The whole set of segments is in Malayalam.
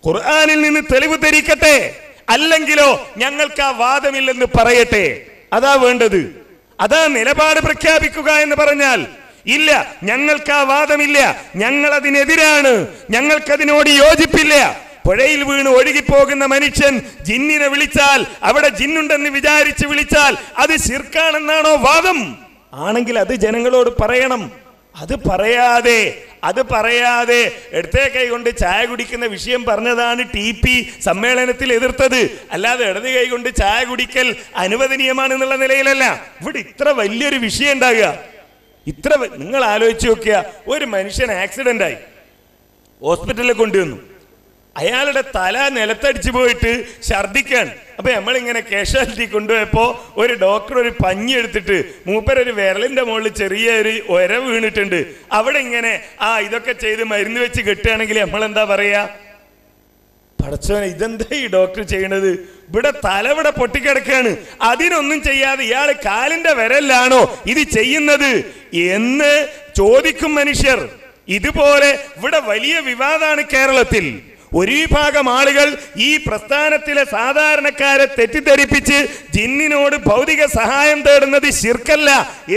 ഖുർആനിൽ നിന്ന് തെളിവ് ധരിക്കട്ടെ, അല്ലെങ്കിലോ ഞങ്ങൾക്ക് ആ വാദമില്ലെന്ന് പറയട്ടെ. അതാ വേണ്ടത്. അതാ നിലപാട് പ്രഖ്യാപിക്കുക എന്ന് പറഞ്ഞാൽ ഇല്ല, ഞങ്ങൾക്ക് ആ വാദമില്ല, ഞങ്ങൾ അതിനെതിരാണ്, ഞങ്ങൾക്കതിനോട് യോജിപ്പില്ല. പുഴയിൽ വീണ് ഒഴുകിപ്പോകുന്ന മനുഷ്യൻ ജിന്നിനെ വിളിച്ചാൽ, അവിടെ ജിന്നുണ്ടെന്ന് വിചാരിച്ച് വിളിച്ചാൽ അത് ശിർക്കാണെന്നാണോ വാദം? ആണെങ്കിൽ അത് ജനങ്ങളോട് പറയണം. അത് പറയാതെ ഇടത്തെ കൈ കൊണ്ട് ചായ കുടിക്കുന്ന വിഷയം പറഞ്ഞതാണ് TP സമ്മേളനത്തിൽ എതിർത്തത്. അല്ലാതെ ഇടത് കൈ കൊണ്ട് ചായ കുടിക്കൽ അനുവദനീയമാണെന്നുള്ള നിലയിലല്ല. ഇവിടെ ഇത്ര വലിയൊരു വിഷയം ഉണ്ടാകുക. നിങ്ങൾ ആലോചിച്ച് നോക്കുക, ഒരു മനുഷ്യൻ ആക്സിഡന്റ് ആയി ഹോസ്പിറ്റലിൽ കൊണ്ടുവന്നു. അയാളുടെ തല നിലത്തടിച്ചു പോയിട്ട് ഛർദിക്കാൻ. അപ്പൊ നമ്മളിങ്ങനെ കാഷ്വാലിറ്റി കൊണ്ടുപോയപ്പോ ഒരു ഡോക്ടർ ഒരു പഞ്ഞി എടുത്തിട്ട് മൂപ്പരൊരു വിരലിന്റെ മുകളിൽ ചെറിയൊരു ഒര വീണിട്ടുണ്ട്, അവിടെ ഇങ്ങനെ ഇതൊക്കെ ചെയ്ത് മരുന്ന് വെച്ച് കെട്ടുകയാണെങ്കിൽ നമ്മളെന്താ പറയാ? പടച്ചോനെ, ഇതെന്താ ഈ ഡോക്ടർ ചെയ്യണത്? ഇവിടെ തലവിടെ പൊട്ടിക്കിടക്കാണ്, അതിനൊന്നും ചെയ്യാതെ ഇയാള് കാലിന്റെ വിരലിലാണോ ഇത് ചെയ്യുന്നത് എന്ന് ചോദിക്കും മനുഷ്യർ. ഇതുപോലെ ഇവിടെ വലിയ വിവാദമാണ് കേരളത്തിൽ. ഒരു വിഭാഗം ആളുകൾ ഈ പ്രസ്ഥാനത്തിലെ സാധാരണക്കാരെ തെറ്റിദ്ധരിപ്പിച്ച് ജിന്നിനോട് ഭൗതിക സഹായം തേടുന്നത് ശിർക്കല്ല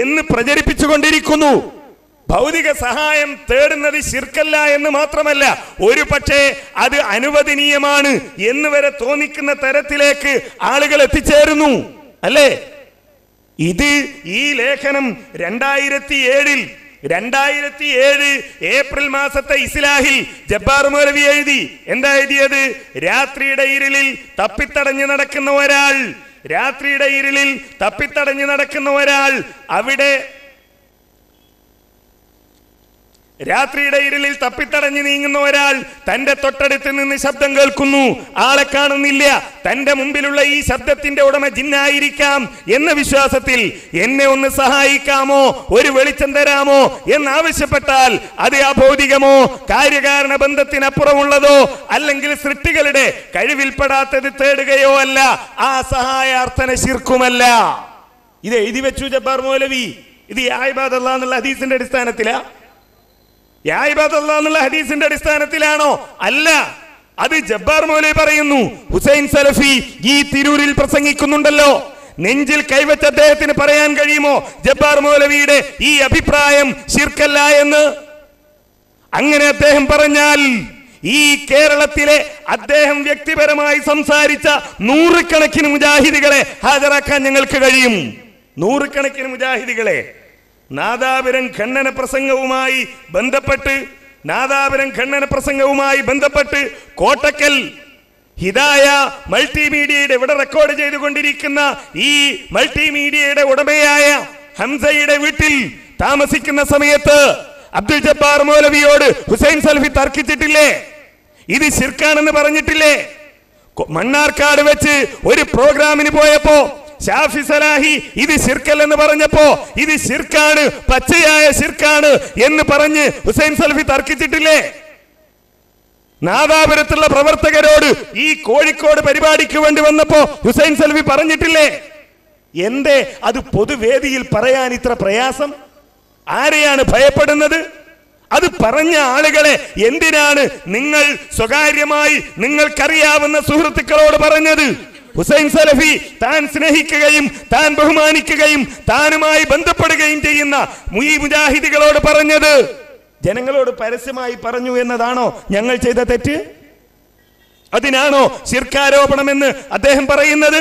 എന്ന് പ്രചരിപ്പിച്ചുകൊണ്ടിരിക്കുന്നു. ഭൗതിക സഹായം തേടുന്നത് ശിർക്കല്ല എന്ന് മാത്രമല്ല, ഒരു പക്ഷേ അത് അനുവദനീയമാണ് എന്ന് വരെ തോന്നിക്കുന്ന തരത്തിലേക്ക് ആളുകൾ എത്തിച്ചേരുന്നു, അല്ലേ? ഈ ലേഖനം 2007 ഏപ്രിൽ മാസത്തെ ഇസ്ലാഹിൽ ജബ്ബാർ മൗലവി എഴുതി. എന്താ എഴുതിയത്? രാത്രിയുടെ ഇരുളിൽ തപ്പിത്തടഞ്ഞു നടക്കുന്ന ഒരാൾ അവിടെ രാത്രിയുടെ ഇരുളിൽ തപ്പിത്തടഞ്ഞു നീങ്ങുന്ന ഒരാൾ തന്റെ തൊട്ടടുത്ത് നിന്ന് ശബ്ദം കേൾക്കുന്നു. ആളെ കാണുന്നില്ല. തന്റെ മുമ്പിലുള്ള ഈ ശബ്ദത്തിന്റെ ഉടമ ജിന്നായിരിക്കാം എന്ന വിശ്വാസത്തിൽ എന്നെ ഒന്ന് സഹായിക്കാമോ, ഒരു വെളിച്ചം തരാമോ എന്നാവശ്യപ്പെട്ടാൽ അത് അഭൗതികമോ കാര്യകാരണ ബന്ധത്തിനപ്പുറമുള്ളതോ അല്ലെങ്കിൽ സൃഷ്ടികളുടെ കഴിവിൽപ്പെടാത്തത് തേടുകയോ അല്ല. ആ സഹായാർത്ഥന ശിർക്കുമല്ല. ഇത് എഴുതി വെച്ചു ജബ്ബാർ മൗലവി. ഇത് യാ ഇബാദല്ലാഹ് എന്നുള്ള ഹദീസിന്റെ അടിസ്ഥാനത്തിലാ? യാ ഇബാദല്ലാഹ് എന്നുള്ള ഹദീസിന്റെ അടിസ്ഥാനത്തിലാണോ? അല്ല. അത് ജബ്ബാർ മൗലവി പറയുന്നു. ഹുസൈൻ സലഫി ഈ തിരൂരിൽ പ്രസംഗിക്കുന്നുണ്ടല്ലോ. നെഞ്ചിൽ കൈവച്ച അദ്ദേഹത്തിന് പറയാൻ കഴിയുമോ ജബ്ബാർ മൗലവിയുടെ ഈ അഭിപ്രായം ശിർക്കല്ല എന്ന്? അങ്ങനെ അദ്ദേഹം പറഞ്ഞാൽ ഈ കേരളത്തിലെ അദ്ദേഹം വ്യക്തിപരമായി സംസാരിച്ച നൂറുകണക്കിന് മുജാഹിദുകളെ ഹാജരാക്കാൻ ഞങ്ങൾക്ക് കഴിയും. നൂറുകണക്കിന് മുജാഹിദുകളെ. നാദാപുരം ഖണ്ഡന പ്രസംഗവുമായി ബന്ധപ്പെട്ട് കോട്ടക്കൽ ഹിദായ മൾട്ടിമീഡിയയുടെ ഇവിടെ റെക്കോർഡ് ചെയ്തുകൊണ്ടിരിക്കുന്ന ഈ മൾട്ടിമീഡിയയുടെ ഉടമയായ ഹംസയുടെ വീട്ടിൽ താമസിക്കുന്ന സമയത്ത് അബ്ദുൽ ജബ്ബാർ മൗലവിയോട് ഹുസൈൻ സലഫി തർക്കിച്ചിട്ടില്ലേ? ഇത് ശിർക്കാണെന്ന് പറഞ്ഞിട്ടില്ലേ? മണ്ണാർക്കാട് വെച്ച് ഒരു പ്രോഗ്രാമിന് പോയപ്പോ ഷാഫി സലാഹി ഇത് ശിർക്കല്ലെന്ന് പറഞ്ഞപ്പോ ഇത് ശിർക്കാണ്, പച്ചയായ ശിർക്കാണ് എന്ന് പറഞ്ഞ് ഹുസൈൻ സലഫി തർക്കിച്ചിട്ടില്ലേ? നാദാപുരത്തുള്ള പ്രവർത്തകരോട് ഈ കോഴിക്കോട് പരിപാടിക്ക് വേണ്ടി വന്നപ്പോ ഹുസൈൻ സലഫി പറഞ്ഞിട്ടില്ലേ? എന്തേ അത് പൊതുവേദിയിൽ പറയാൻ ഇത്ര പ്രയാസം? ആരെയാണ് ഭയപ്പെടുന്നത്? അത് പറഞ്ഞ ആളുകളെ എന്തിനാണ് നിങ്ങൾ സ്വകാര്യമായി നിങ്ങൾക്കറിയാവുന്ന സുഹൃത്തുക്കളോട് പറഞ്ഞത്? ഹുസൈൻ സലഫി താൻ സ്നേഹിക്കുകയും താൻ ബഹുമാനിക്കുകയും താനുമായി ബന്ധപ്പെടുകയും ചെയ്യുന്ന ഈ മുജാഹിദുകളോട് പറഞ്ഞത് ജനങ്ങളോട് പരസ്യമായി പറഞ്ഞു എന്നതാണോ ഞങ്ങൾ ചെയ്ത തെറ്റ്? അതിനാണോ ശിർക്കാരോപണമെന്ന് അദ്ദേഹം പറയുന്നത്?